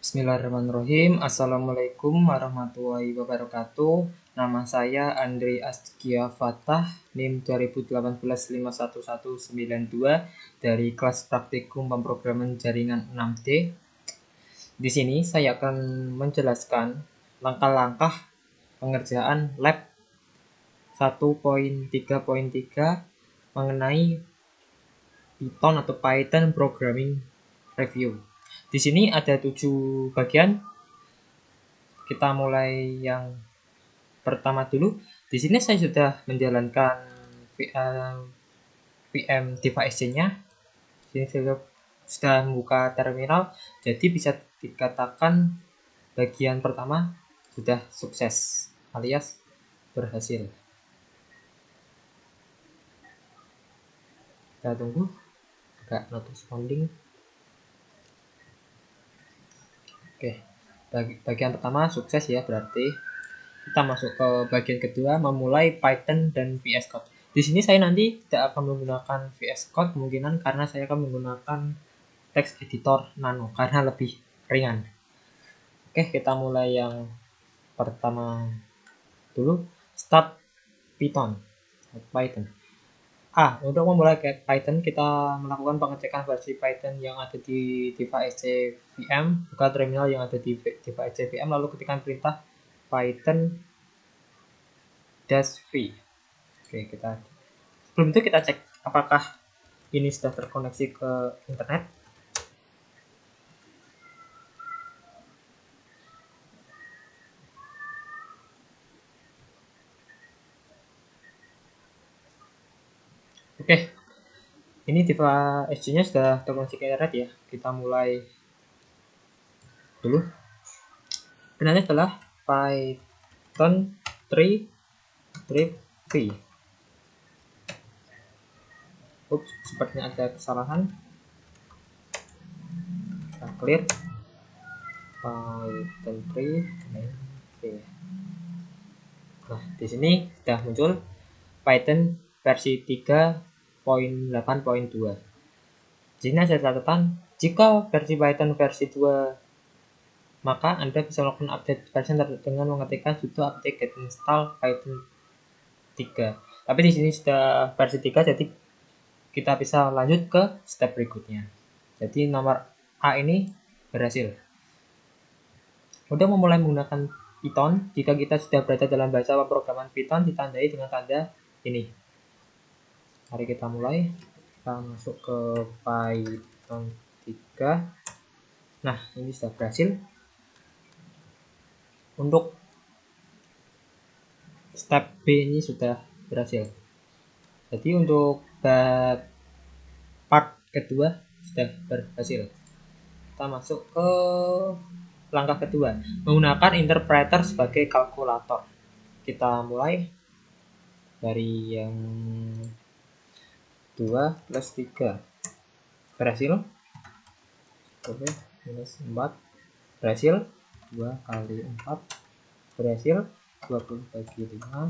Bismillahirrahmanirrahim. Assalamualaikum warahmatullahi wabarakatuh. Nama saya Andri Askia Fatah, NIM 2018-51192 dari kelas praktikum pemrograman jaringan 6D. Di sini saya akan menjelaskan langkah-langkah pengerjaan lab 1.3.3 mengenai Python atau Python Programming Review. Di sini ada 7 bagian. Kita mulai yang pertama dulu. Di sini saya sudah menjalankan VM device-nya. Di sini saya sudah membuka terminal. Jadi bisa dikatakan bagian pertama sudah sukses alias berhasil. Kita tunggu agak not responding. Oke, bagian pertama sukses ya, berarti kita masuk ke bagian kedua, memulai Python dan VS Code. Di sini saya nanti tidak akan menggunakan VS Code kemungkinan karena saya akan menggunakan text editor Nano karena lebih ringan. Oke, kita mulai yang pertama dulu, start Python. Untuk memulai Python, kita melakukan pengecekan versi Python yang ada di device VM, buka terminal yang ada di device VM, lalu ketikkan perintah Python -v. Oke, sebelum itu kita cek apakah ini sudah terkoneksi ke internet. Oke, ini device-nya sudah terkoneksi ke internet ya. Kita mulai dulu. Benarnya adalah Python 3.v. Sepertinya ada kesalahan. Kita clear Python 3.v. Nah, di sini sudah muncul Python versi 3.8.2. Di sini ada catatan, jika versi Python versi 2, maka Anda bisa melakukan update versi dengan mengetikkan sudo update get install Python 3. Tapi di sini sudah versi 3, jadi kita bisa lanjut ke step berikutnya. Jadi nomor A ini berhasil. Untuk memulai menggunakan Python, jika kita sudah berada dalam bahasa pemrograman Python, ditandai dengan tanda ini. Mari kita mulai. Kita masuk ke Python 3. Nah, ini sudah berhasil. Untuk step B ini sudah berhasil. Jadi untuk part kedua sudah berhasil. Kita masuk ke langkah kedua, menggunakan interpreter sebagai kalkulator. Kita mulai dari yang 2 plus 3 berhasil. Oke, minus 4 berhasil. 2 kali 4 berhasil. 20 bagi 5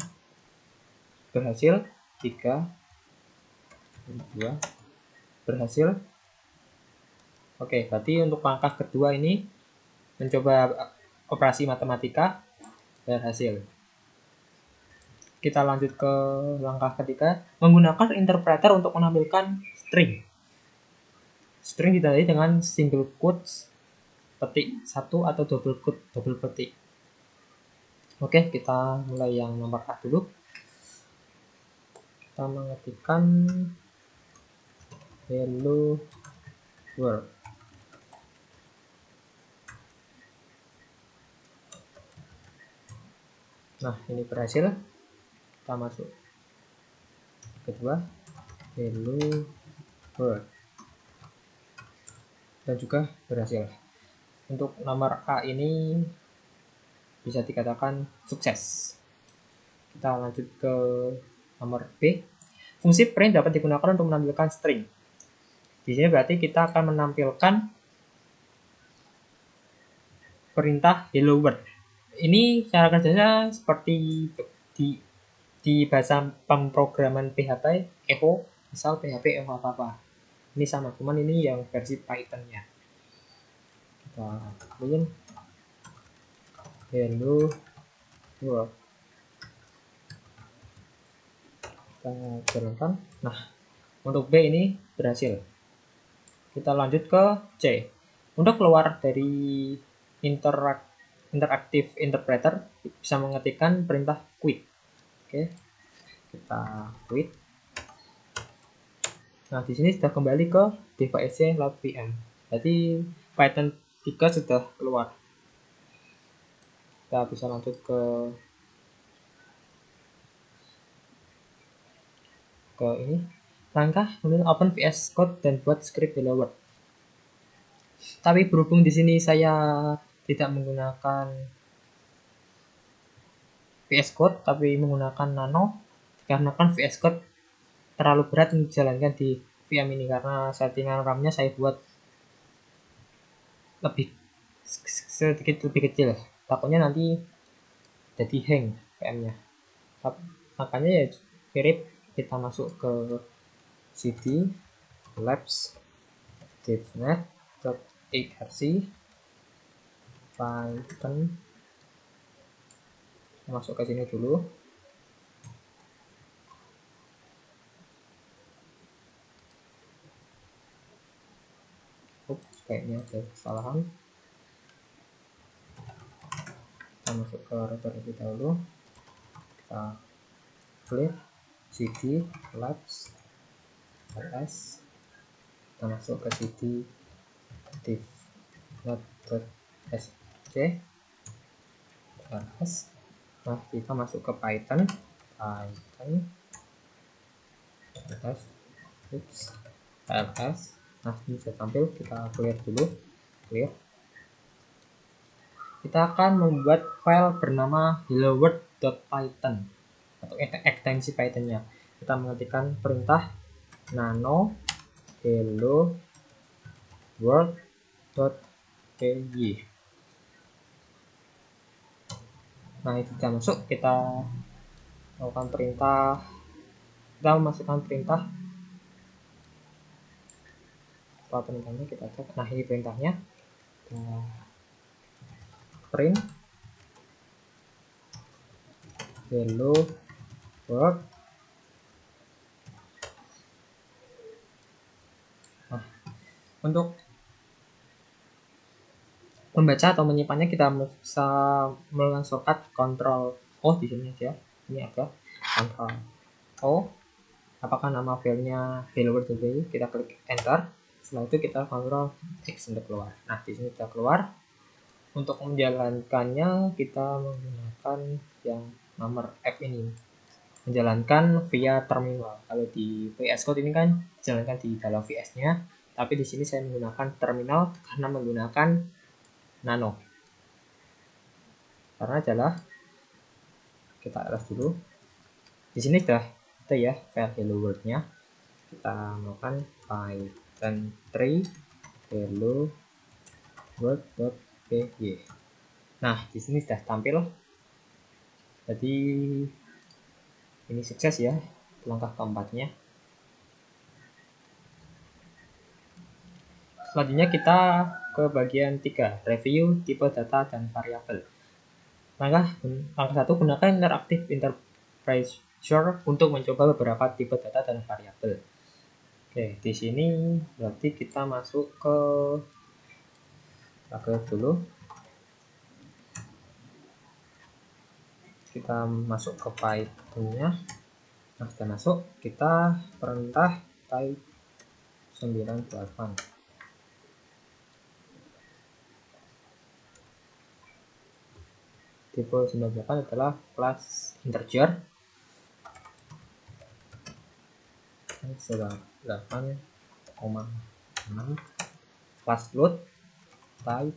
berhasil. 3 2 berhasil. Oke, berarti untuk langkah kedua ini mencoba operasi matematika berhasil. Kita lanjut ke langkah ketiga, menggunakan interpreter untuk menampilkan string. String ditandai dengan single quotes petik 1 atau double quote double petik. Oke, kita mulai yang nomor A dulu. Kita mengetikkan hello world. Nah, ini berhasil. Kita masuk kedua, hello world, dan juga berhasil. Untuk nomor A ini bisa dikatakan sukses. Kita lanjut ke nomor B. Fungsi print dapat digunakan untuk menampilkan string. Di sini berarti kita akan menampilkan perintah hello world. Ini cara kerjanya seperti di bahasa pemrograman PHP Echo, misal PHP Echo apa-apa. Ini sama, cuman ini yang versi Python-nya. Kita Kita print hello world, kita jalankan. Nah, untuk B ini berhasil. Kita lanjut ke C. Untuk keluar dari interactive interpreter bisa mengetikkan perintah quit. Oke, kita quit. Nah, di sini sudah kembali ke device load VM. Jadi Python 3 sudah keluar. Kita bisa lanjut ke ini. Langkah kemudian open VS Code dan buat script Hello World. Tapi berhubung di sini saya tidak menggunakan VS Code tapi menggunakan Nano, dikarenakan VS Code terlalu berat untuk dijalankan di VM ini karena settingan RAM-nya saya buat sedikit lebih kecil. Takutnya nanti jadi hang VM-nya. Makanya ya mirip, kita masuk ke cd labs devnet.exe Python, masuk ke sini dulu. Kayaknya ada kesalahan. Kita masuk ke router terlebih dahulu. Kita clear cd labs ls. Kita masuk ke cd devnet.sc ls. Nah, kita masuk ke Python ls. Nah, ini sudah tampil. Kita clear dulu. Clear. Kita akan membuat file bernama helloworld.python atau ekstensi Pythonnya. Kita mengetikkan perintah nano hello world.py. Nah, itu sudah masuk. Kita melakukan perintah, kita memasukkan perintah. Setelah perintahnya kita cek. Nah, ini perintahnya. Kita print hello world. Nah, untuk membaca atau menyimpannya kita bisa melakukan shortcut Ctrl O di sini aja. Ini ada Ctrl O. Apakah nama filenya helloworld.py? Kita klik enter. Setelah itu kita Ctrl X untuk keluar. Nah, di sini sudah keluar. Untuk menjalankannya kita menggunakan yang nomor F ini. Menjalankan via terminal. Kalau di VS Code ini kan dijalankan di dalam VS-nya, tapi di sini saya menggunakan terminal karena menggunakan Nano. Karena adalah kita ls dulu. Di sini sudah ada ya file hello world-nya. Kita melakukan python 3 hello world.py. Nah, di sini sudah tampil. Jadi ini sukses ya langkah keempatnya. Selanjutnya kita ke bagian 3, review tipe data dan variabel. Langkah 1, gunakan interactive interpreter untuk mencoba beberapa tipe data dan variabel. Oke, di sini berarti kita masuk ke dulu. Kita masuk ke Python-nya. Nah, sudah masuk, kita perintah type 98. Tipe 98 adalah kelas integer. 8,6 kelas float type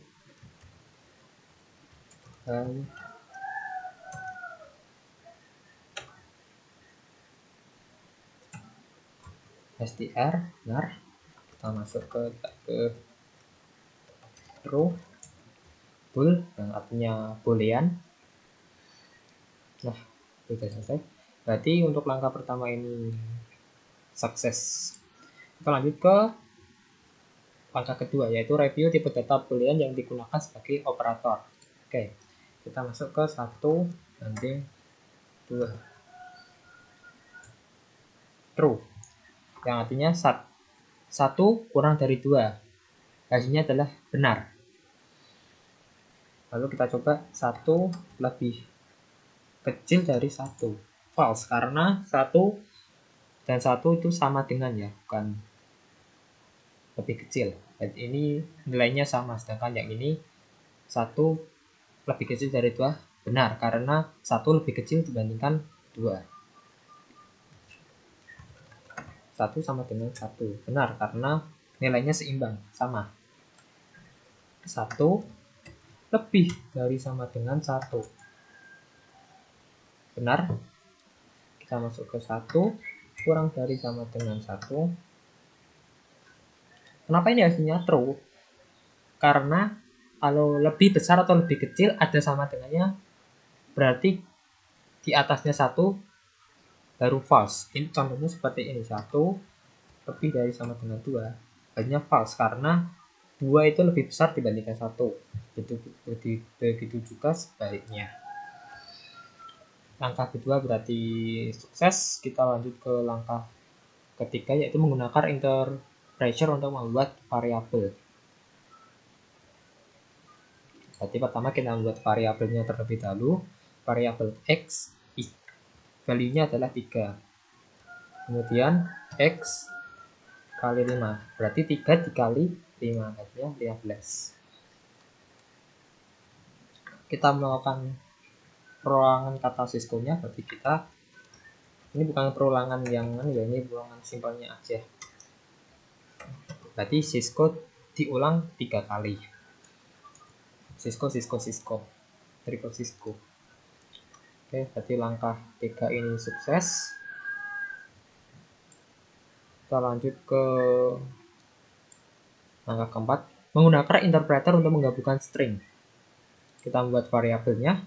str nar. Kita masuk ke true bool yang artinya boolean. Nah, sudah selesai. Berarti untuk langkah pertama ini sukses. Kita lanjut ke langkah kedua, yaitu review tipe data boolean yang digunakan sebagai operator. Oke, kita masuk ke 1 banding 2. True, yang artinya 1 kurang dari 2. Hasilnya adalah benar. Lalu kita coba 1 lebih kecil dari 1. False, karena 1 dan 1 itu sama dengan ya, bukan lebih kecil. Dan ini nilainya sama, sedangkan yang ini 1 lebih kecil dari 2 benar, karena 1 lebih kecil dibandingkan 2. 1 sama dengan 1 benar, karena nilainya seimbang, sama. 1 lebih dari sama dengan 1 benar. Kita masuk ke 1 kurang dari sama dengan 1. Kenapa ini hasilnya true? Karena kalau lebih besar atau lebih kecil ada sama dengannya, berarti di atasnya 1 baru false. Ini contohnya seperti ini, 1 lebih dari sama dengan 2, hanya false karena 2 itu lebih besar dibandingkan 1. Begitu juga sebaliknya. Langkah kedua berarti sukses. Kita lanjut ke langkah ketiga, yaitu menggunakan interpreter untuk membuat variabel. Berarti pertama kita membuat variabelnya terlebih dahulu. Variabel x, value-nya adalah 3. Kemudian x kali 5. Berarti 3 dikali 5, artinya 15. Kita melakukan perulangan kata Cisco-nya, berarti kita ini bukan perulangan yang ya, ini perulangan simpelnya aja. Berarti Cisco diulang 3 kali. Cisco. Triple Cisco. Oke, berarti langkah 3 ini sukses. Kita lanjut ke langkah keempat, menggunakan interpreter untuk menggabungkan string. Kita membuat variabelnya,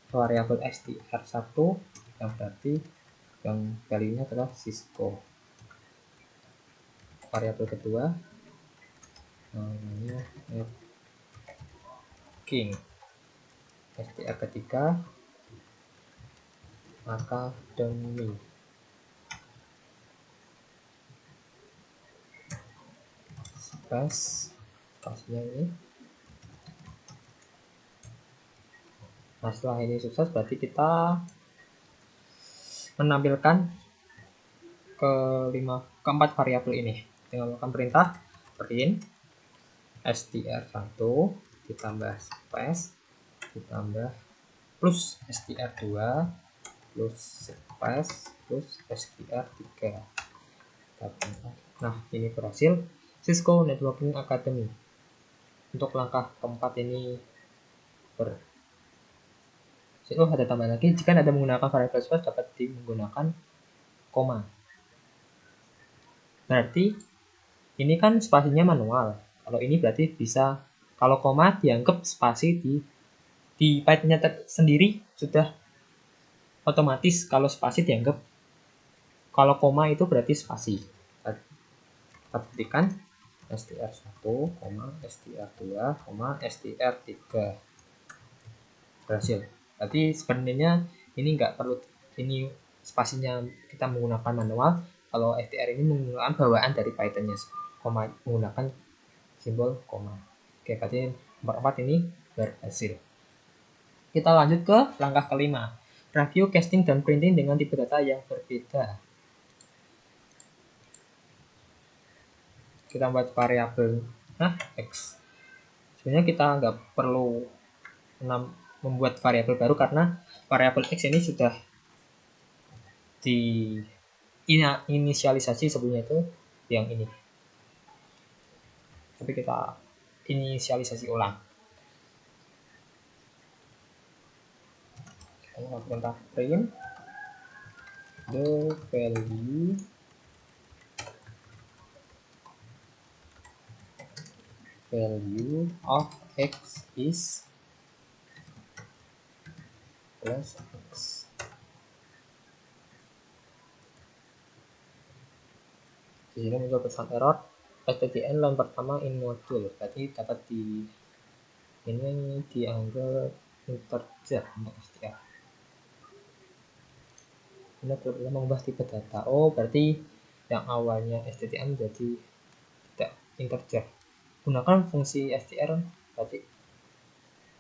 variabel str1, yang berarti yang value-nya adalah Cisco. Variabel kedua namanya king. str ketiga academy. Spasinya ini. Nah, setelah ini sukses, berarti kita menampilkan keempat variabel ini dengan melakukan perintah print str1 ditambah space ditambah plus str2 plus space plus str3. Nah, ini berhasil. Cisco Networking Academy. Untuk langkah keempat ini ada tambah lagi, jika Anda menggunakan variabel space dapat menggunakan koma. Berarti ini kan spasinya manual. Kalau ini berarti bisa, kalau koma dianggap spasi di Python-nya sendiri sudah otomatis. Kalau spasi dianggap, kalau koma itu berarti spasi. Kita buktikan str1, str2, str3. Berhasil. Berarti sebenarnya ini nggak perlu, ini spasinya kita menggunakan manual. Kalau str ini menggunakan bawaan dari Python-nya, menggunakan simbol koma. Oke, berarti nomor 4 ini berhasil. Kita lanjut ke langkah kelima, review casting dan printing dengan tipe data yang berbeda. Kita buat variabel x. Sebenarnya kita nggak perlu membuat variabel baru karena variabel x ini sudah di inisialisasi sebelumnya, itu yang ini. Tapi kita inisialisasi ulang. Kita perintah print the value of x is plus x. Di sini muncul pesan error, stdn line pertama in module, berarti dapat ini dianggap integer untuk str. Ini perlu mengubah tipe data. Oh, berarti yang awalnya stdn menjadi tidak integer. Gunakan fungsi str, berarti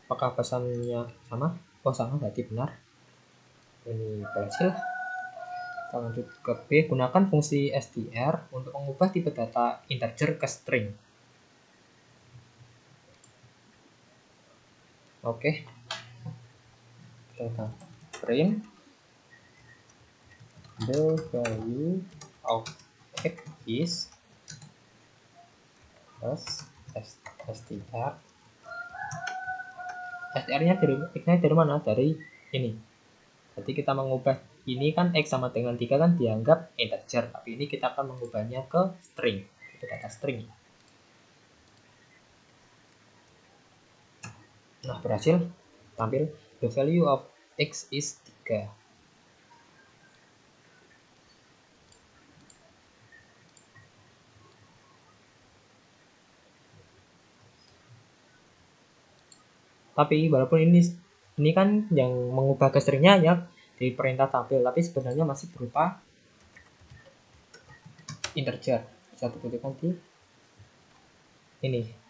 apakah pesannya sama? Oh, sama, berarti benar. Ini berhasil. Kita lanjut ke B. Gunakan fungsi str untuk mengubah tipe data integer ke string. Oke. Kita print the value of x is plus str. str-nya dari mana? Dari ini. Jadi kita mengubah ini kan x sama dengan 3 kan dianggap integer, tapi ini kita akan mengubahnya ke string, itu data string. Nah, berhasil. Tampil the value of x is 3. Tapi walaupun ini kan yang mengubah ke stringnya ya di perintah tampil, tapi sebenarnya masih berupa integer. Bisa dibuktikan di ini.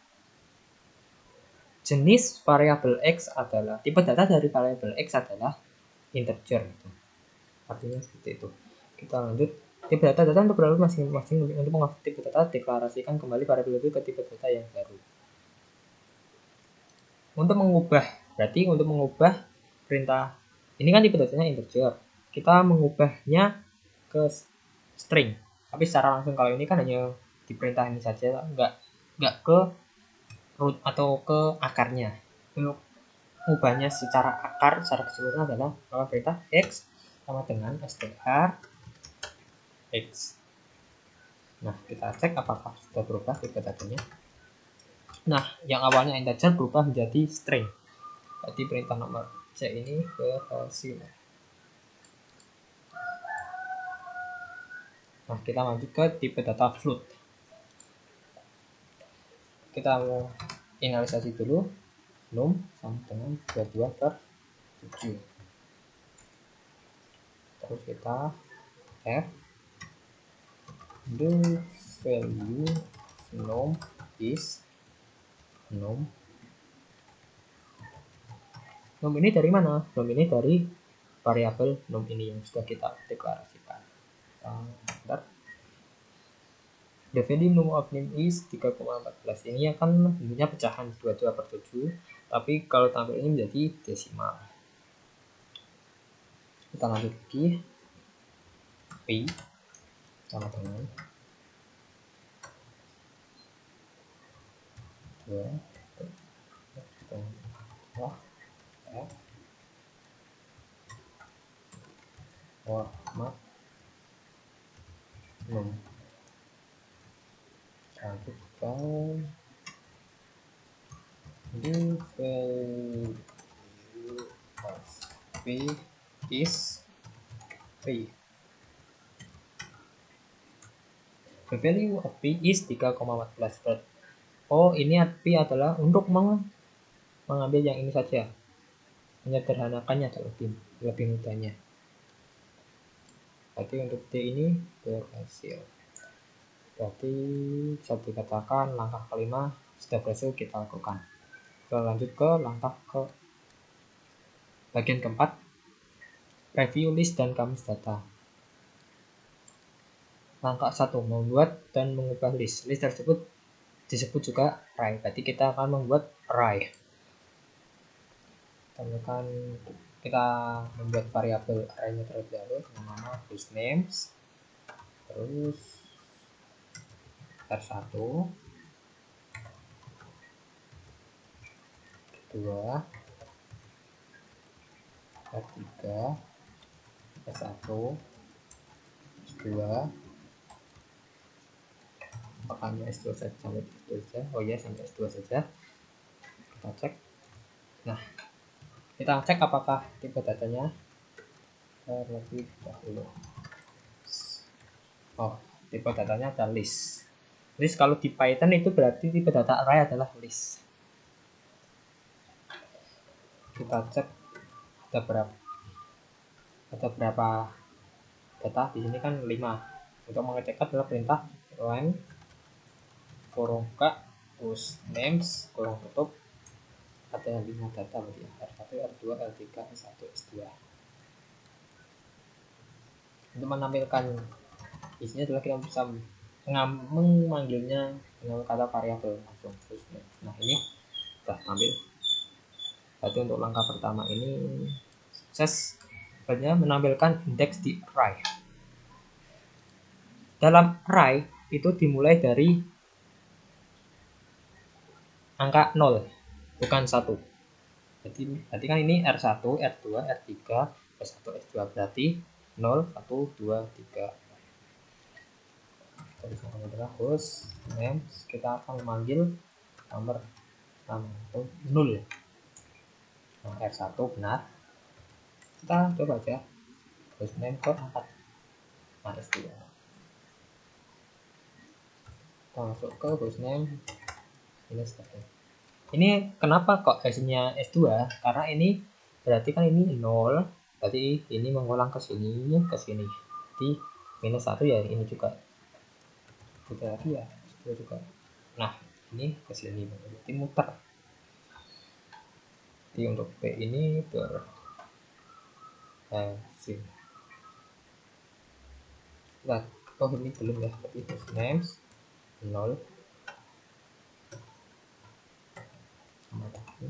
Jenis variabel x adalah, tipe data dari variabel x adalah integer. Artinya seperti itu. Kita lanjut. Tipe data untuk berlalu masing-masing. Untuk mengaktifkan tipe data, deklarasikan kembali variabel itu ke tipe data yang baru. Untuk mengubah, berarti untuk mengubah perintah ini kan tipe datanya integer, kita mengubahnya ke string. Tapi secara langsung kalau ini kan hanya di perintah ini saja, nggak ke root atau ke akarnya. Untuk mengubahnya secara akar, secara keseluruhan adalah melakukan perintah x sama dengan str x. Nah, kita cek apakah sudah berubah tipe datanya. Nah, yang awalnya integer berubah menjadi string. Berarti perintah nomor C ini berhasil. Nah, kita lanjut ke tipe data float. Kita mau inisialisasi dulu. Num sama dengan 22/7. Terus kita F the value num is num. Num ini dari mana? Num ini dari variabel num ini yang sudah kita deklarasikan. Bentar. The value num of name is 3,14. Ini akan bentuknya pecahan 22/7, tapi kalau tampil ini menjadi desimal. Kita lanjut lagi. P sama dengan 2 F format num. Lanjutkan the value of P is 3. The value of P is 3,14. Oh, ini P adalah untuk mengambil yang ini saja. Menyederhanakannya lebih mudahnya. Berarti untuk D ini berhasil. Berarti bisa dikatakan langkah kelima sudah berhasil kita lakukan. Kita lanjut ke langkah ke bagian keempat, review list dan kamus data. Langkah 1, membuat dan mengubah list. List tersebut disebut juga array. Berarti kita akan membuat array. Kita membuat variabel array-nya terlebih dahulu dengan nama names, terus R1, 2, R3, S1, S2, apakahnya S2 saja sampai S2 saja? Oh ya, sampai S2 saja. Kita cek. Nah, kita cek apakah tipe datanya terlebih dahulu. Oh, tipe datanya ada list. List kalau di Python itu berarti tipe data array adalah list. Kita cek ada berapa data di sini kan 5. Untuk mengecek adalah perintah len kurung k push names kurung tutup, ada 5 data berarti R1, R2, R3, S1, S2. Untuk menampilkan isinya adalah kita bisa memanggilnya dengan kata variabel langsung. Nah ini sudah tampil. Jadi untuk langkah pertama ini sukses, sebenarnya menampilkan indeks di array. Dalam array itu dimulai dari angka 0, bukan 1. Berarti kan ini R1, R2, R3, S1, S2 berarti 0, 1, 2, 3. Jadi sama adalah host name, kita akan memanggil nomor itu 0. Nah, R1 benar. Kita coba aja host name ke 4. Nah, S2. Kita masuk ke host name ini seperti ini. Kenapa kok hasilnya S2? Karena ini berarti kan ini 0, berarti ini mengulang ke sini, ke sini. Jadi minus 1 ya ini juga. Kita lagi ya, S2 juga. Nah, ini ke sini berarti muter. Jadi untuk P ini berhasil. Nah, oh ini belum ya, tapi host names 0 sama tadi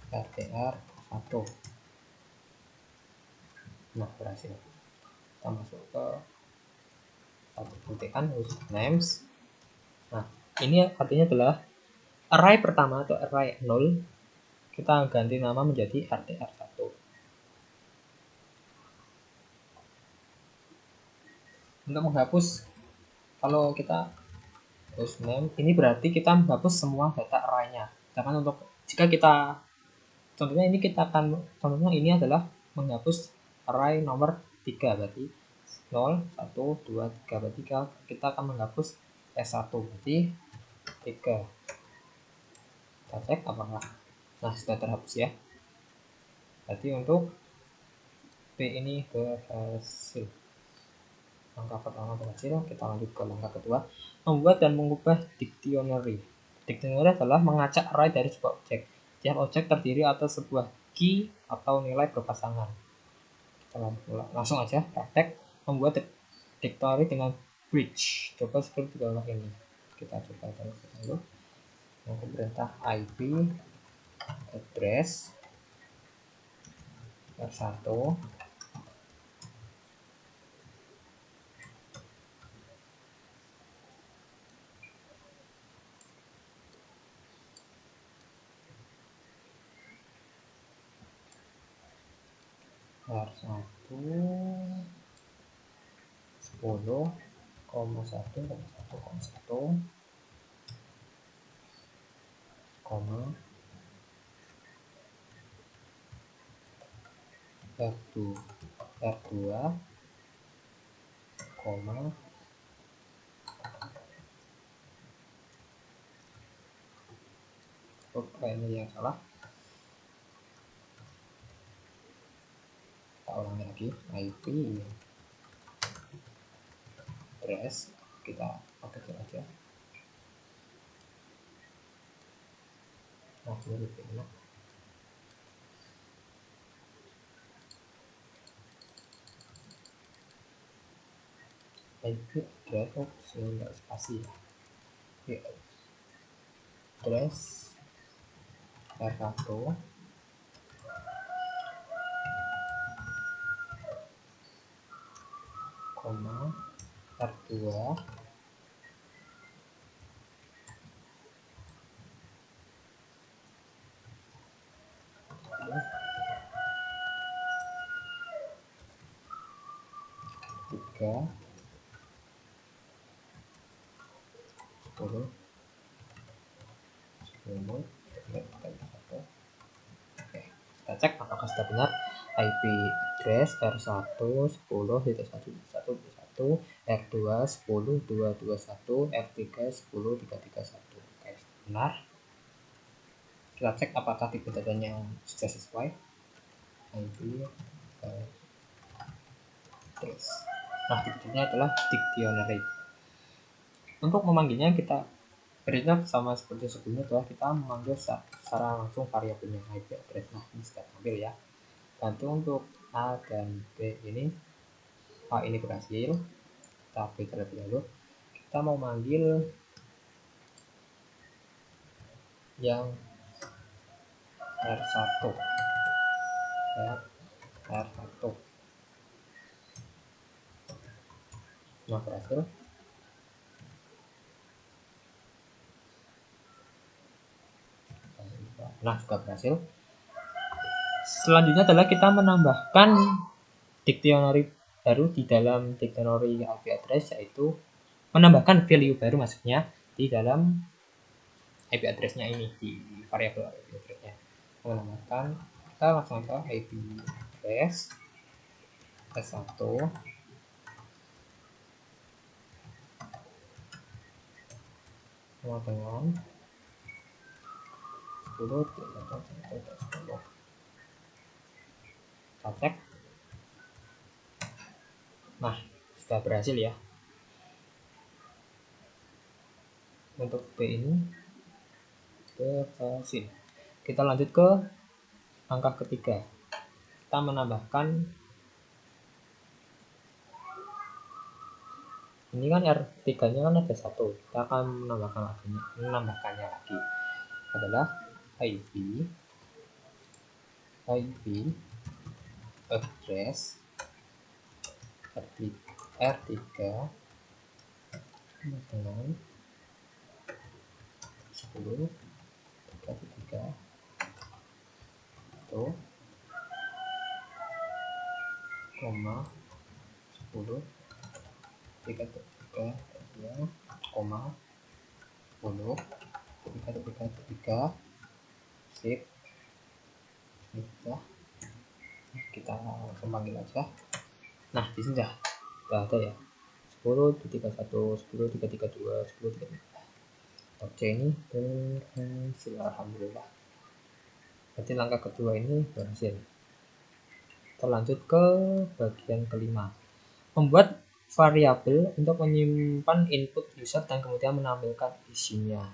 RTR 1. Nah, berhasil. Kita masuk ke satu buktikan host names. Nah, ini artinya adalah array pertama atau array 0 kita ganti nama menjadi RTR1. Untuk menghapus, kalau kita host name ini berarti kita menghapus semua data array-nya. Sedangkan untuk jika kita contohnya ini kita akan contohnya ini adalah menghapus array nomor 3 berarti 0, 1, 2, 3 berarti kita akan menghapus S1 berarti 3. Kita cek apakah nah sudah terhapus ya. Berarti untuk P ini berhasil. Langkah pertama berhasil, kita lanjut ke langkah kedua, membuat dan mengubah dictionary. Dictionary adalah mengacak array dari sebuah objek. Setiap objek terdiri atas sebuah key atau nilai berpasangan. Kita langsung aja praktek membuat dictionary dengan bridge. Coba seperti di bawah ini. Kita coba dulu. Yang perintah IP address R1 R1 10,1,1,1 koma R2 koma ini yang salah, kita ulangi lagi. IP address kita pakai aja. Nah ini lebih enak. IP address sini enggak spasi ya. Address R1 koma R2 3 10 Oke, kita cek apakah sudah benar. IP address R1 10 1 1 1 R2 10 221, R3 10 331. Oke, benar. Kita cek apakah tipe datanya sudah sesuai. ID terus. Nah, tipenya adalah dictionary. Untuk memanggilnya kita berinya sama seperti sebelumnya, adalah kita memanggil secara langsung variabelnya IP address. Nah, ini sudah tampil ya. Bantu untuk A dan B ini. A ini berhasil. Kita update terlebih dahulu. Kita mau manggil yang R1 ya, R1. Nah, berhasil. Nah, juga berhasil. Selanjutnya adalah kita menambahkan dictionary baru di dalam dictionary IP address, yaitu menambahkan value baru maksudnya di dalam IP address-nya ini, di variabel IP address-nya. Menambahkan, kita langsung ke IP address S1 sama dengan 10 10. Kita cek. Nah, sudah berhasil ya. Untuk B ini berhasil. Kita lanjut ke langkah ketiga. Kita menambahkan, ini kan R3 nya kan ada 1, kita akan menambahkannya lagi adalah IP address R3 dengan 10 33 itu koma 10 33 koma 10 33 sip. Kita langsung panggil aja. Nah, di sini sudah ada ya, 10 331 10 332 10 333. Oke, ini berhasil, alhamdulillah. Berarti langkah kedua ini berhasil. Kita lanjut ke bagian kelima, membuat variabel untuk menyimpan input user dan kemudian menampilkan isinya.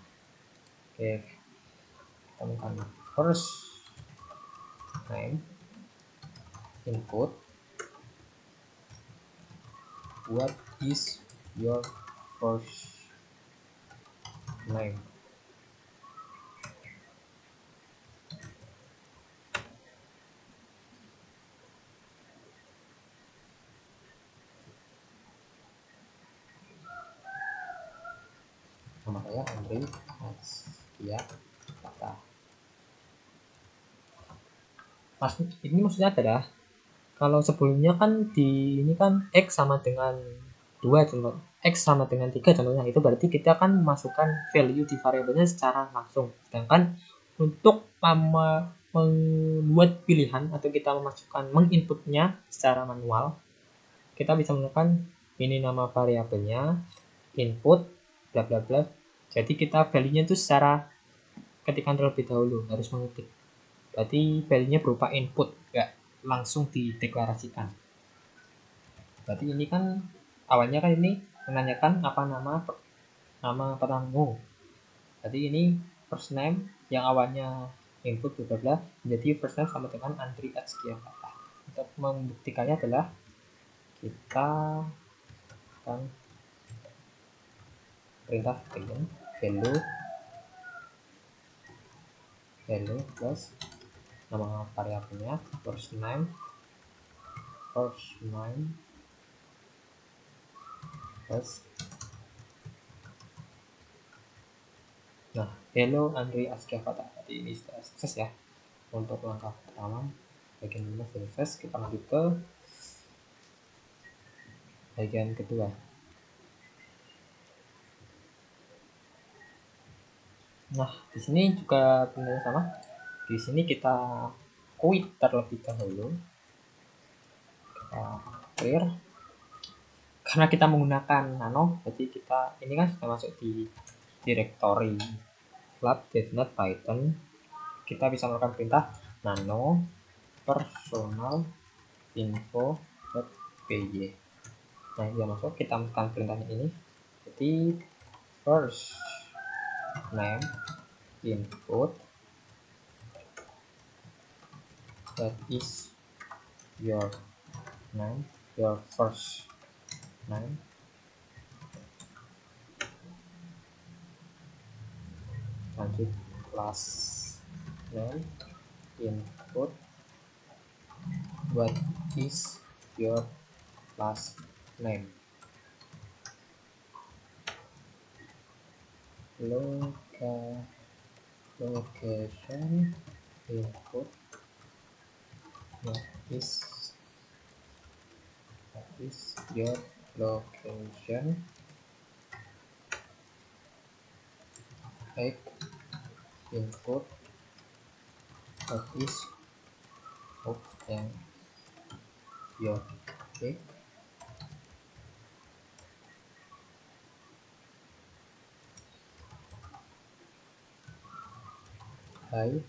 Oke, kita temukan first name input. What is your first name? Nama saya Andri ya, kata. Ini maksudnya adalah, kalau sebelumnya kan di ini kan X sama dengan 2 contoh, X sama dengan 3 contohnya, itu berarti kita akan memasukkan value di variabelnya secara langsung. Sedangkan untuk membuat pilihan atau kita menginputnya secara manual, kita bisa menggunakan ini nama variabelnya, input bla bla bla. Jadi kita value-nya itu secara ketikkan terlebih dahulu, harus mengetik. Berarti value-nya berupa input, enggak langsung dideklarasikan. Berarti ini kan awalnya kan ini menanyakan apa nama penamu. Berarti ini first name yang awalnya input bla bla menjadi first name sama dengan Andri sekian kata. Untuk membuktikannya adalah kita akan perintah print value plus nama variabelnya first name plus, nah, hello Andri Askiavata. Jadi ini sudah sukses ya untuk langkah pertama. Bagian ini sukses. Kita lanjut ke bagian kedua. Nah, di sini juga benar sama. Di sini kita quit terlebih dahulu. Kita clear. karena kita menggunakan nano, jadi kita ini kan sudah masuk di directory lab.python. Kita bisa melakukan perintah nano personal info.py. Nah, dia masuk, kita masukkan perintahnya ini. Jadi first name input, that is your name, your first name, lanjut class name input, what is your last name, location input, what is your location, age input, what is and your age, height,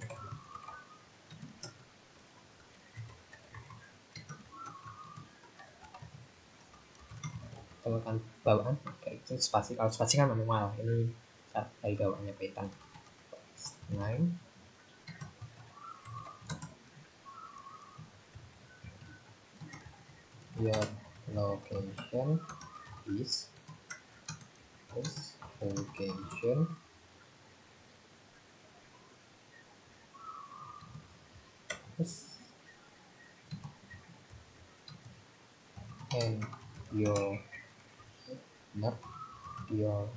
temukan bawaan, kayak itu spasi. Kalau spasi kan manual, ini saat dari bawahnya Python. Name, your location is location, and your not your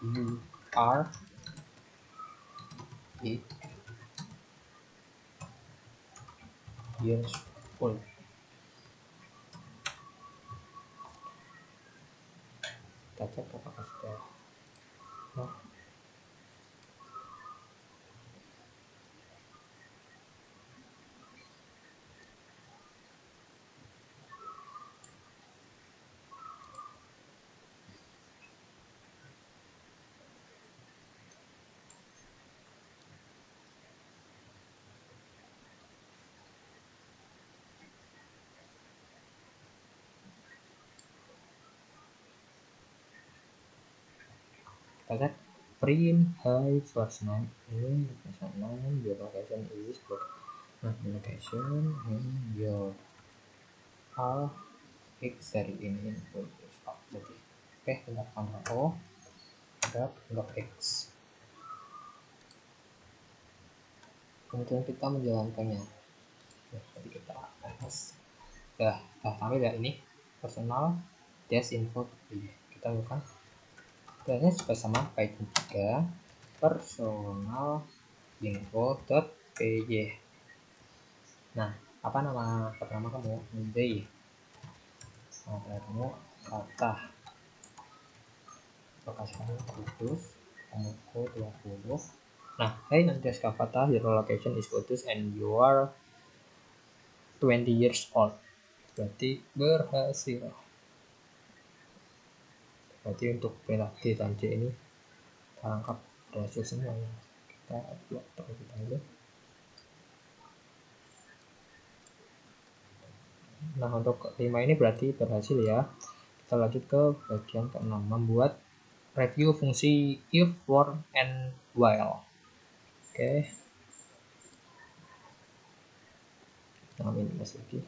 you are 8 years old. Kita cek apakah sudah. Nah, kita cek print hi first name, ini first name, your location is good. Nah, location and your are x dari ini input stop. Jadi oke, kita Ctrl O grab log x, kemudian kita menjalankannya. Jadi kita bahas sampai ya ini personal dash info. Kita bukan dan juga sama Python 3 personal info.py. Nah, apa nama pertama kamu? Day. Nama kamu kata lokasi kamu Kudus, kamuku 20. Nah, hey, nanti kata your location is Kudus and you are 20 years old. Berarti berhasil. Berarti untuk perintah D dan C ini terangkap berhasil semua ya. Kita buat terlebih dahulu. Nah, untuk 5 ini berarti berhasil ya. Kita lanjut ke bagian ke-6, membuat review fungsi if, for, and while. Oke. Kita minimize lagi.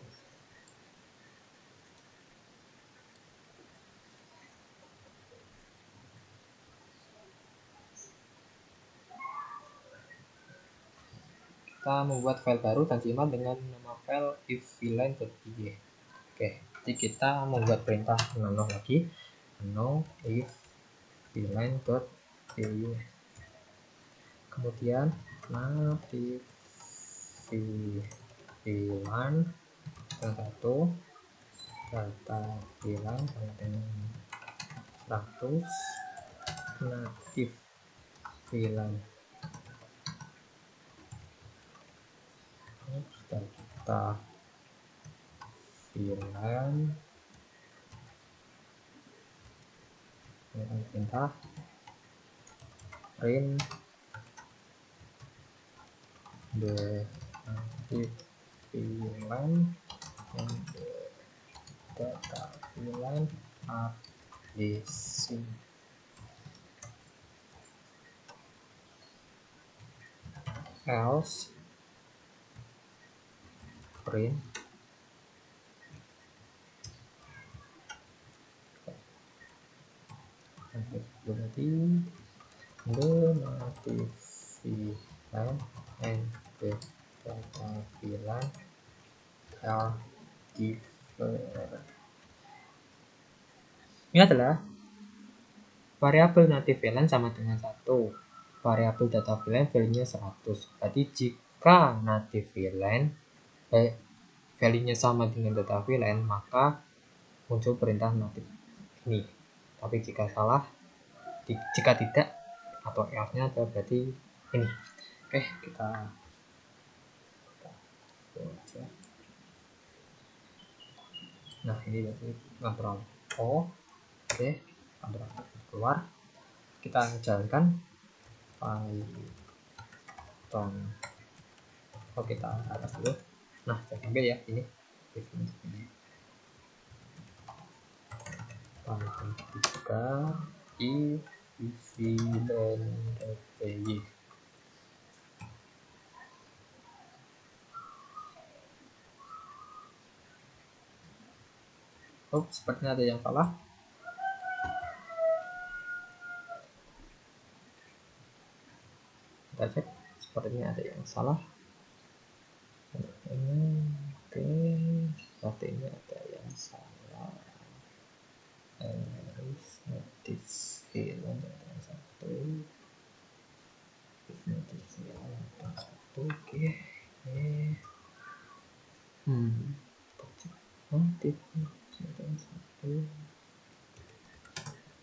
Kita membuat file baru dan simpan dengan nama file if_vline.py. Oke, jadi kita membuat perintah nano lagi, nano if_vline.py. Kemudian native VLAN yang satu data VLAN dengan 100 native VLAN. Data VLAN perintah print the native VLAN and the data VLAN are the same. Else print berarti the native VLAN and the data VLAN are different. Ini adalah variabel native VLAN sama dengan 1. Variabel data VLAN value-nya 100. Berarti jika native VLAN value-nya sama dengan data VLAN, maka muncul perintah native ini. Tapi jika salah, jika tidak, atau else-nya adalah berarti ini. Oke, kita aja. Nah, ini berarti kontrol O. Oke, kontrol keluar. Kita jalankan Python. Oh, kita atas dulu. Nah, saya ambil ya ini. Python 3 if VLAN.py. Oh, sepertinya ada yang salah. Kita cek, sepertinya ada yang salah. Ini oke, sepertinya ada yang salah. Native VLAN ada satu. Native VLAN ada satu. Oke. Native ada satu.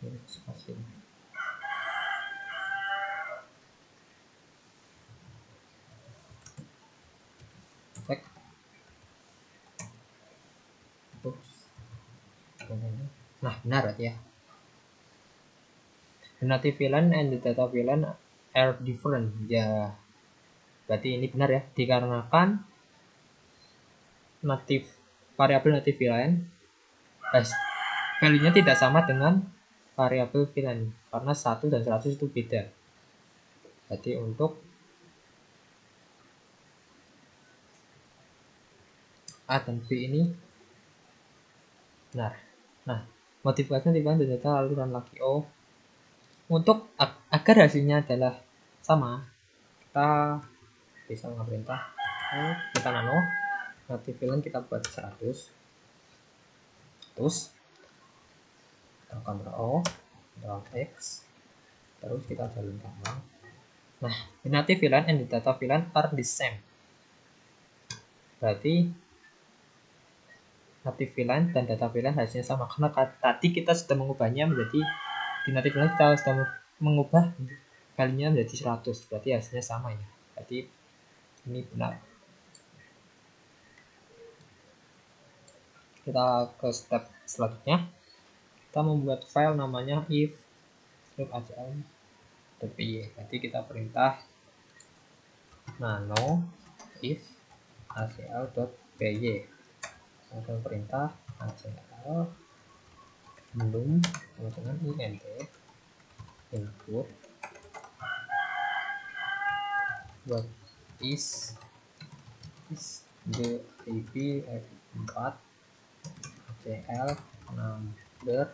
Ini spasi. Cek. Nah, benar ya. The native VLAN and the data VLAN are different. Ya, berarti ini benar ya. Dikarenakan variabel native VLAN value-nya tidak sama dengan variabel VLAN karena 1 dan 100 itu beda. Berarti untuk A dan B ini benar. Nah, modifikasinya dibantu data aliran lagi O. Untuk agar hasilnya adalah sama, kita bisa perintah kita nano native VLAN kita buat 100. Terus kita kontrol O, kontrol X, terus kita jalankan ulang. Nah, the native VLAN and the data VLAN are the same. Berarti native VLAN dan data VLAN hasilnya sama karena tadi kita sudah mengubahnya menjadi di native VLAN kita sudah mengubah value-nya menjadi 100. Berarti hasilnya sama ya. Berarti ini benar. Kita ke step selanjutnya. Kita membuat file namanya if.acl.py. Nanti kita perintah nano if acl.py. Langsung perintah acl belum dengan int input what is the IP f4 acl number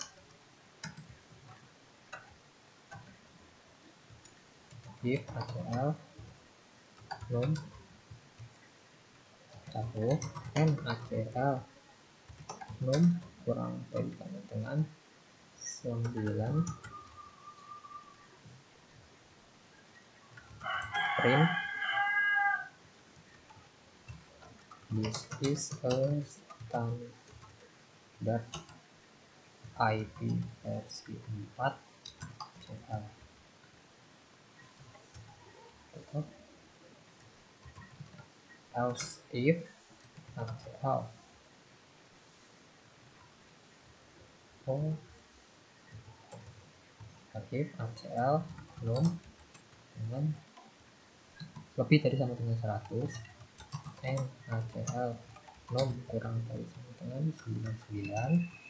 if acl num tahu n acl num kurang kaitannya dengan 9 print this is a standard IP versi 4 CL. Else if ACL. Oh, if ACL num dengan lebih dari sama dengan 100 and ACL num kurang dari sama dengan 99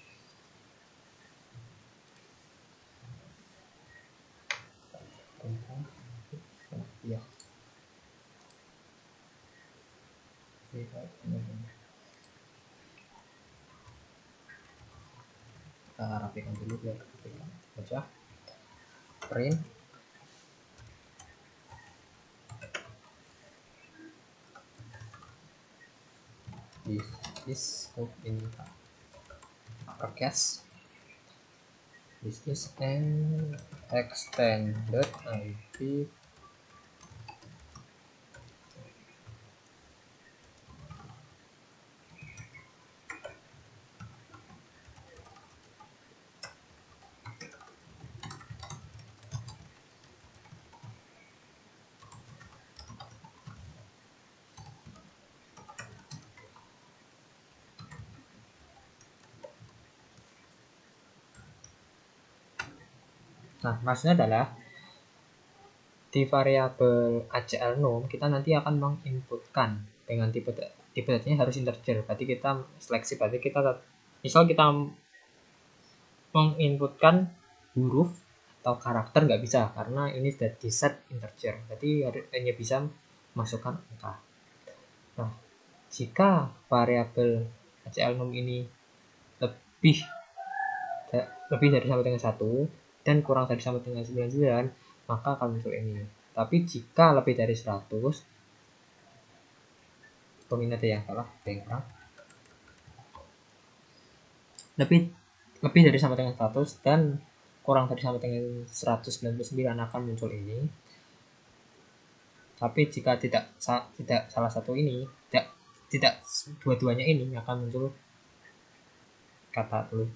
tentang ya kita rapikan dulu biar baca print this is in uppercase. This is an extended IP Nah, maksudnya adalah di variabel ACL num kita nanti akan menginputkan dengan tipe datanya harus integer. Berarti kita seleksi, berarti kita misal kita menginputkan huruf atau karakter nggak bisa karena ini sudah di set integer. Berarti hanya bisa masukkan angka. Nah, jika variabel ACL num ini lebih dari sama dengan 1 dan kurang dari sama dengan 99, maka akan muncul ini. Tapi jika lebih dari 100, ini ada yang salah, ada yang kurang. Lebih dari sama dengan 100 dan kurang dari sama dengan 199 akan muncul ini. Tapi jika tidak salah satu ini, tidak dua-duanya ini akan muncul kata tulis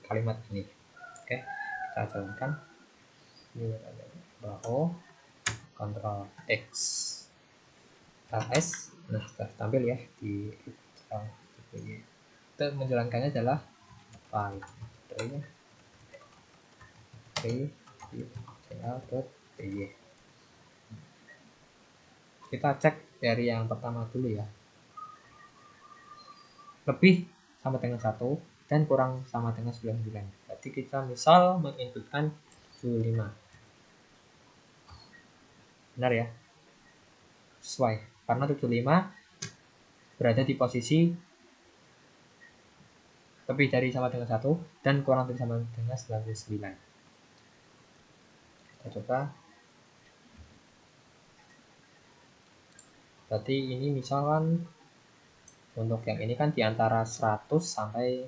kalimat ini. Oke, kita jalankan. Ini ada bahwa Ctrl X LS. Nah, sudah tampil ya di kita menjalankannya adalah file cl.py. Kita cek dari yang pertama dulu ya, lebih sama dengan 1 dan kurang sama dengan 99. Berarti kita misal menginputkan 75. Benar ya, sesuai karena 75 berada di posisi lebih dari sama dengan 1 dan kurang dari sama dengan 99. Kita coba. Berarti ini misalkan untuk yang ini kan diantara 100 sampai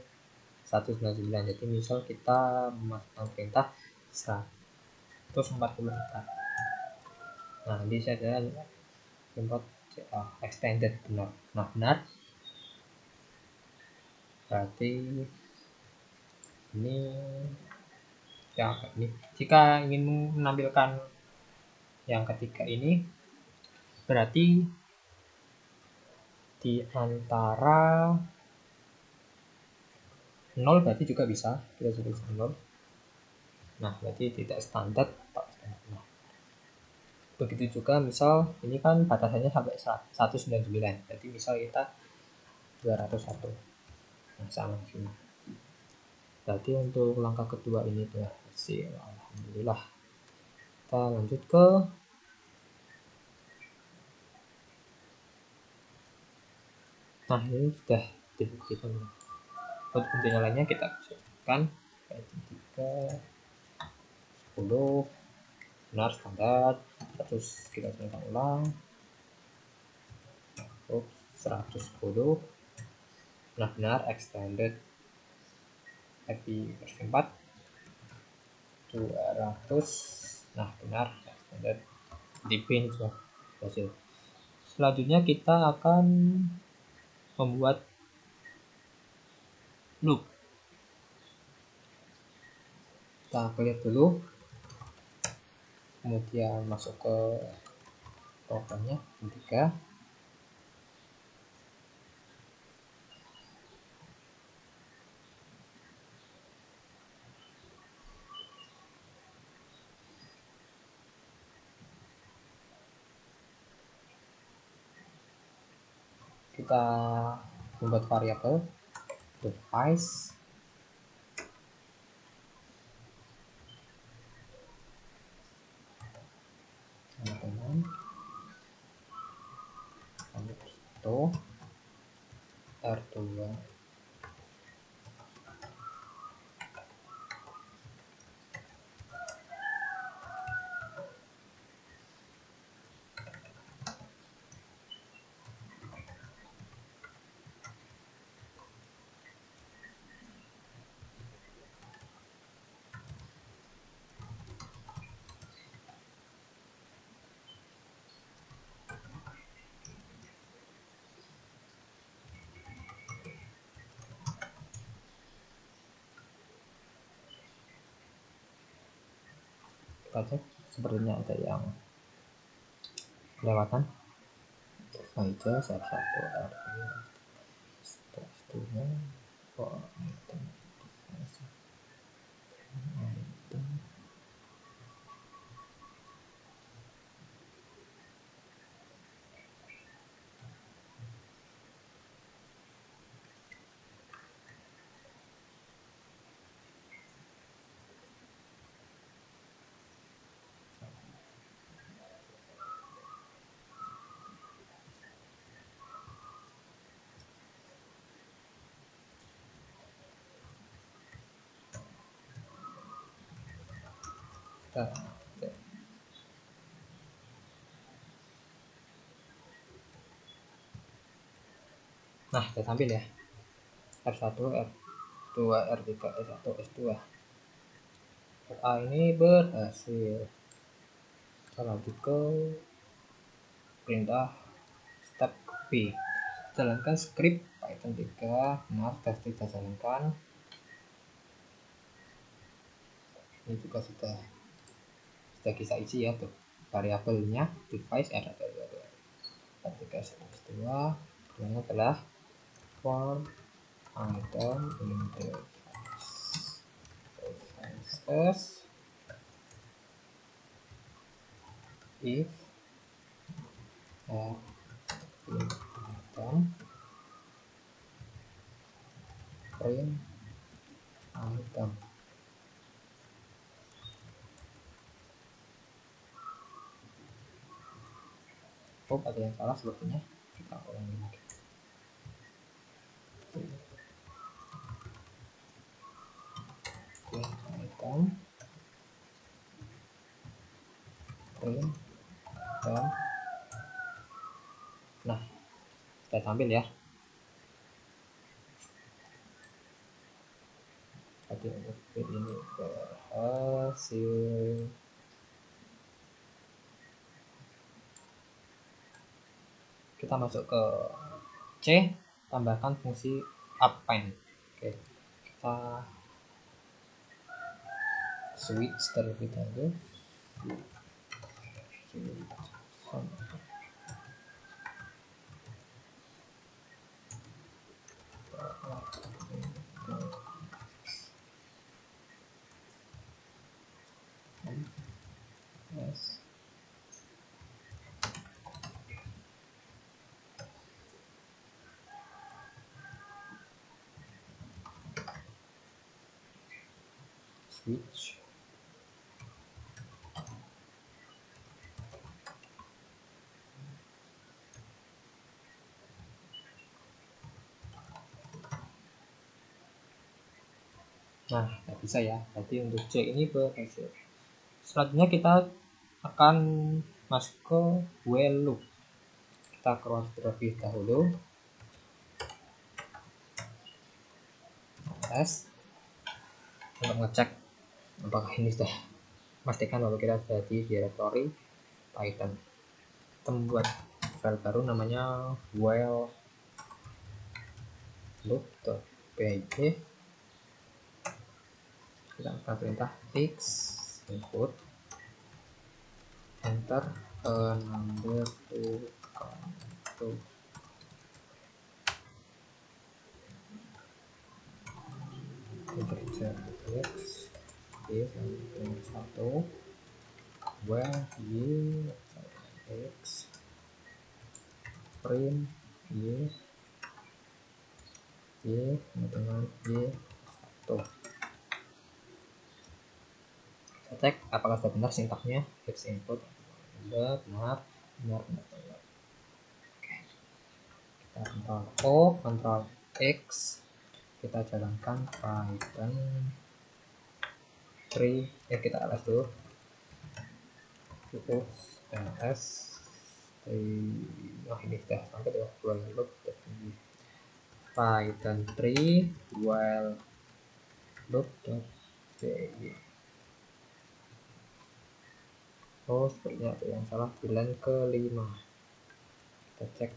199. Jadi misal kita memasukkan perintah 140 juta. Nah, nanti saya ada import extended benar. Nah, benar. Berarti ini ya, ini jika ingin menampilkan yang ketiga ini berarti di antara 0 berarti juga bisa kita tulis 0. Nah, berarti tidak standar. Nah, begitu juga misal ini kan batasannya sampai 199, berarti misal kita 201. Nah, sama sini. Berarti untuk langkah kedua ini berhasil, alhamdulillah. Kita lanjut ke nah, ini sudah dibuktikan. Untuk intinya lainnya kita sebutkan 3 10 benar standar, 100 kita coba ulang, 110 nah benar extended IP versi 4, 200 nah benar extended di pin sudah berhasil. Selanjutnya kita akan membuat loop. Kita clear dulu, kemudian masuk ke programnya 3. kita membuat variabel device teman-teman itu R2 kita cek sepertinya ada yang kelewatan saja R1 R2 strukturnya kok item kita nah kita tampil ya R1 R2 R3 S1 S2 A ini berhasil. Kita lanjut ke perintah step B, jalankan script Python 3. Nah, tes kita jalankan. Ini juga sudah kita isi ya tuh variabelnya device R1 R3 S2. Kemudian adalah for item in devices if item print item. Oh, ada yang salah sepertinya, kita ulangi lagi. Item print item. Nah, kita tampil ya. Tadi untuk ini berhasil. Kita masuk ke C, tambahkan fungsi append. Oke, kita switch terlebih dahulu. Yes. Switch. Nah, nggak bisa ya. Berarti untuk C ini berhasil. Selanjutnya kita akan masuk ke while loop. Kita cross terlebih dahulu. Tes untuk ngecek apakah ini sudah pastikan bahwa kita sudah di directory Python. Kita membuat file baru namanya while loop.py. Kita akan perintah x input enter a number to count to. Integer x is satu where y x print y Y sama dengan Y1. Kita cek apakah sudah benar sintaknya. X input benar, benar. Oke. Kita Ctrl O, Ctrl X, kita jalankan Python 3, kita ls dulu, terus ls ini sudah sampai ya, while loop Python 3 while loop.py. Oh, sepertinya ada yang salah di line ke-5. Kita cek.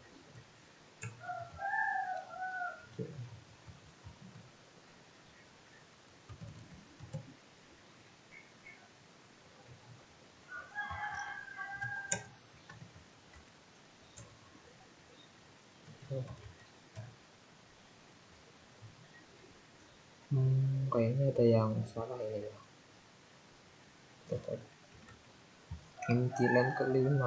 Kayaknya ada yang salah ini ya. Inti line ke-5.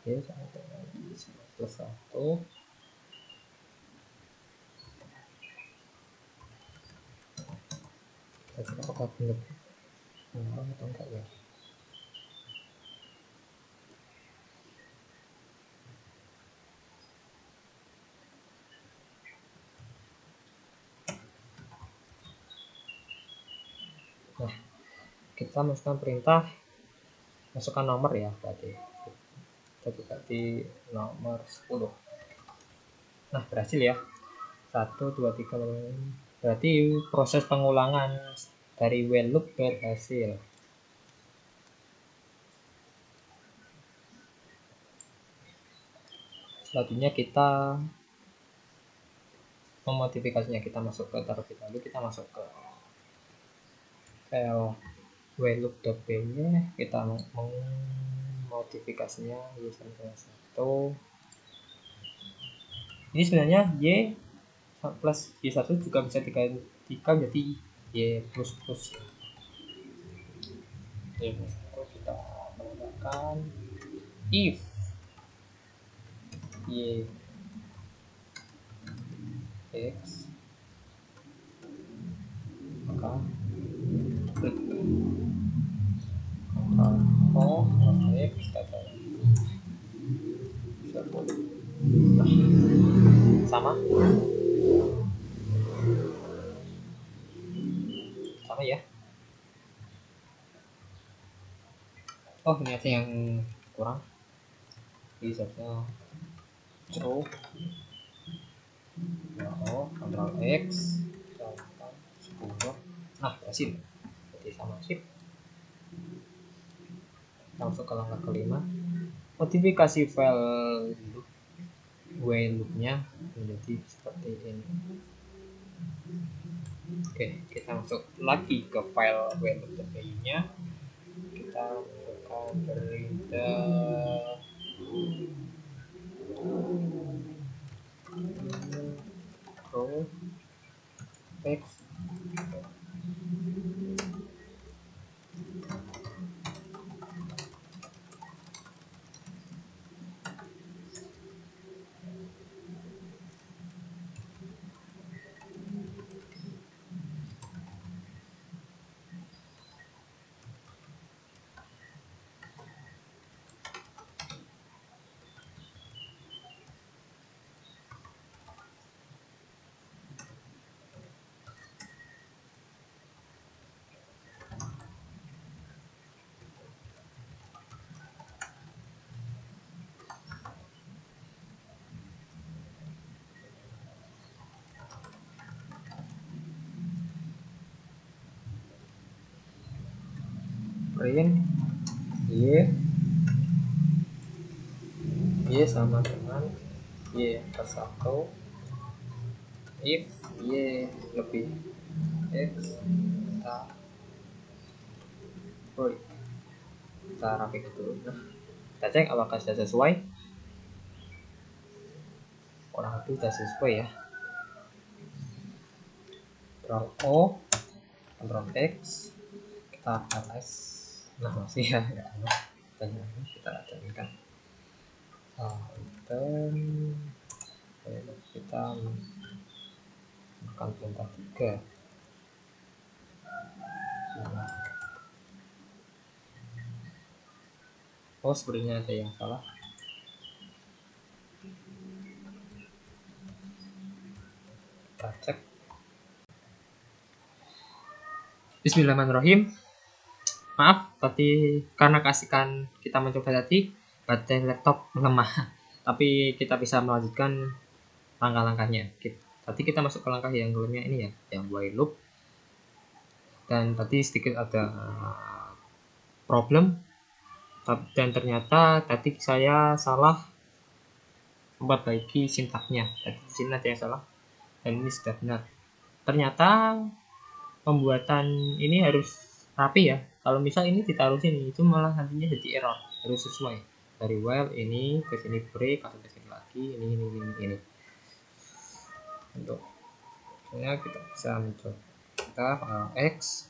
Oke, sampai lagi plus 1. Kita coba apakah benar atau enggak ya. Nah, kita masukkan perintah, masukkan nomor ya, berarti nomor 10. Nah, berhasil ya. 1, 2, 3. Berarti proses pengulangan dari while loop berhasil. Selanjutnya kita memodifikasinya. Kita masuk ke terlebih dahulu, kita masuk ke file while loop.py, kita memodifikasinya y sampai 1. Ini sebenarnya y plus y1 juga bisa digantikan jadi y plus plus ya. Y plus 1 kita menggunakan if y x, maka klik Ctrl O, Ctrl X, kita jalan. Nah, sama ya. Oh, ini ada yang kurang. Bisa true. Oh, Ctrl X, jalankan 10. Nah, berhasil. Jadi sama sip. Langsung ke langkah ke-5. Modifikasi file loop, while loopnya menjadi seperti ini. Oke, kita masuk lagi ke file while loop.py nya. Kita masukkan perintah row x. Print y Y sama dengan Y per 1 if Y lebih X. Kita rapikan dulu. Nah, kita cek apakah sudah sesuai. Kurang lebih sudah sesuai ya. Ctrl O, Ctrl X, kita ls. Nah, masih ya, dan kita jalankan. Dan kita akan perintah 3. Oh, sebenarnya ada yang salah. Kita cek. Bismillahirrahmanirrahim. Maaf, tadi karena kasihkan kita mencoba tadi baterai laptop melemah, tapi kita bisa melanjutkan langkah-langkahnya. Tadi kita masuk ke langkah yang lainnya ini ya, yang while loop. Dan tadi sedikit ada problem, dan ternyata tadi saya salah memperbaiki sintaknya. Tadi di sini ada yang salah, dan ini sudah benar. Ternyata pembuatan ini harus rapi ya. Kalau misal ini ditaruh sini, itu malah nantinya jadi error. Harus sesuai dari while ini ke sini break, atau ke sini lagi, ini. Untuk kita bisa mencoba kita X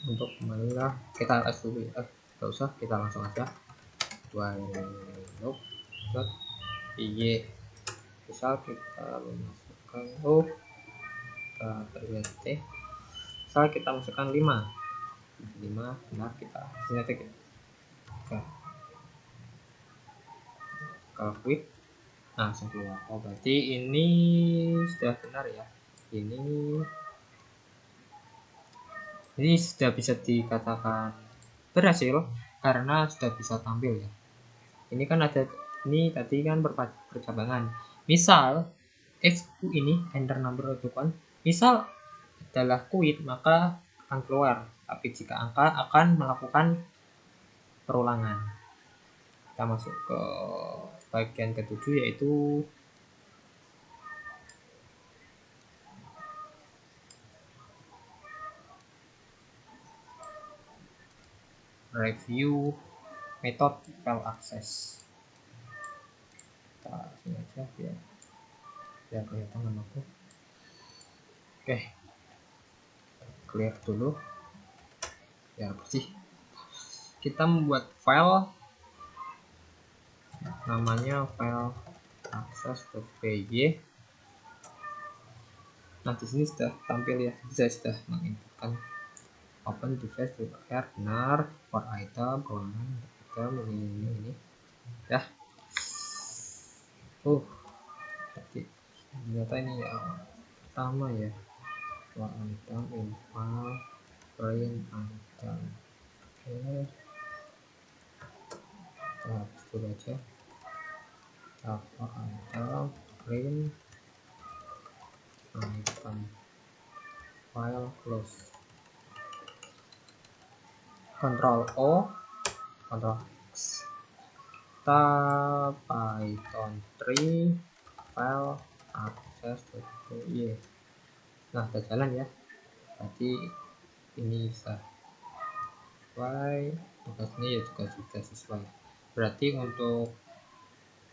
untuk kembalilah kita ls dulu ya. Gak usah, kita langsung aja while loop dot y. Misal kita masukkan kita terganti. Misal kita masukkan 5 benar, kita sini kita kalau quit langsung keluar. Oh, berarti ini sudah benar ya. Ini sudah bisa dikatakan berhasil karena sudah bisa tampil ya. Ini kan ada, ini tadi kan bercabangan. Misal X ini enter number of count, misal adalah quit, maka akan keluar. Tapi jika angka akan melakukan perulangan. Kita masuk ke bagian ke-7 yaitu review method file access. Kita sini aja biar kelihatan namaku. Oke, clear dulu ya, bersih. Kita membuat file namanya file access.py. Nah, di sini sudah tampil ya. Saya sudah menginputkan open device repair benar, for item, ruangan item, ini ya. Jadi ternyata ini ya pertama ya, for item info print item. Oke, kita hapus dulu aja. For item print item file close. Ctrl O, Ctrl X. Kita Python 3 file access.py. Nah, kita jalan ya. Berarti ini bisa sesuai, tugasnya ya juga sudah sesuai. Berarti untuk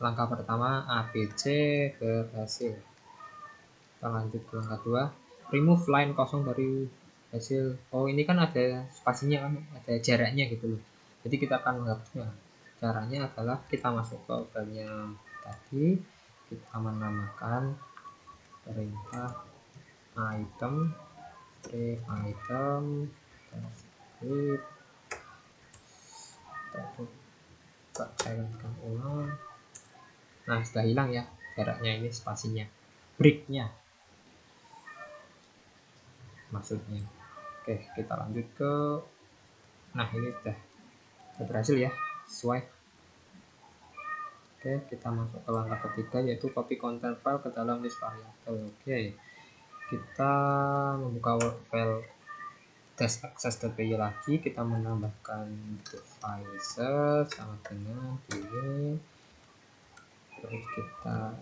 langkah pertama ABC berhasil. Kita lanjut ke langkah 2, remove line kosong dari hasil. Oh, ini kan ada spasinya kan, ada jaraknya gitu loh. Jadi kita akan menghapusnya. Caranya adalah kita masuk ke filenya tadi, kita menamakan perintah item, item, script. Kita cairkan ulang. Nah, sudah hilang ya jaraknya, ini spasinya, breaknya maksudnya. Oke, kita lanjut ke, nah ini sudah berhasil ya, sesuai. Oke, kita masuk ke langkah ketiga yaitu copy content file ke dalam list variable. Oke, kita membuka file dash-access.py lagi, kita menambahkan devices sama dengan ini, Terus kita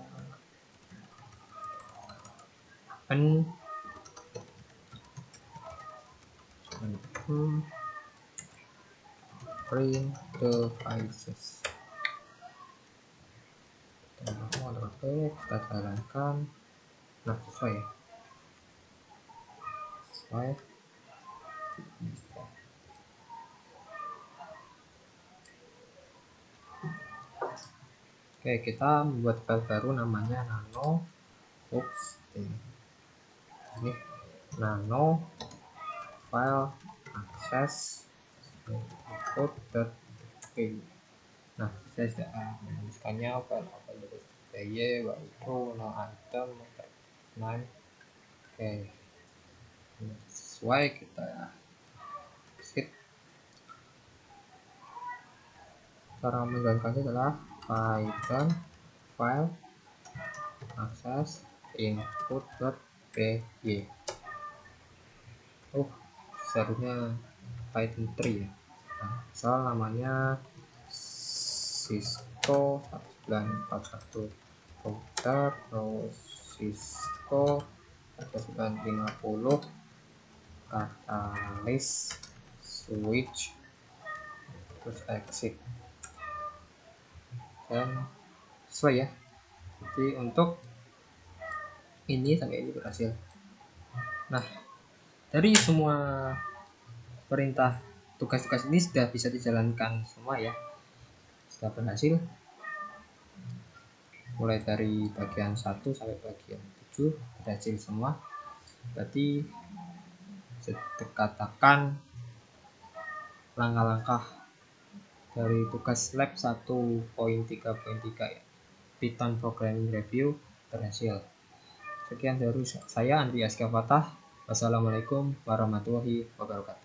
open print devices. Kita jalankan. Nah, sesuai ya, sesuai. Oke, kita membuat file baru namanya nano oops ini nano file access input.py. Nah, saya sudah menuliskannya file py yaitu no item name. Oke, sesuai, kita skip. Cara menjalankannya adalah python file access input.py. Seharusnya Python 3 ya. Nah, misal namanya Cisco 1941 router, terus Cisco 1950 catalyst switch, terus exit, dan sesuai ya. Jadi untuk ini sampai ini berhasil. Nah, dari semua perintah tugas-tugas ini sudah bisa dijalankan semua ya, sudah berhasil, mulai dari bagian 1 sampai bagian 7 berhasil semua. Berarti katakan langkah-langkah dari tugas lab 1.3.3 ya, Python Programming Review berhasil. Sekian dari saya, Andri Askafatah. Wassalamualaikum warahmatullahi wabarakatuh.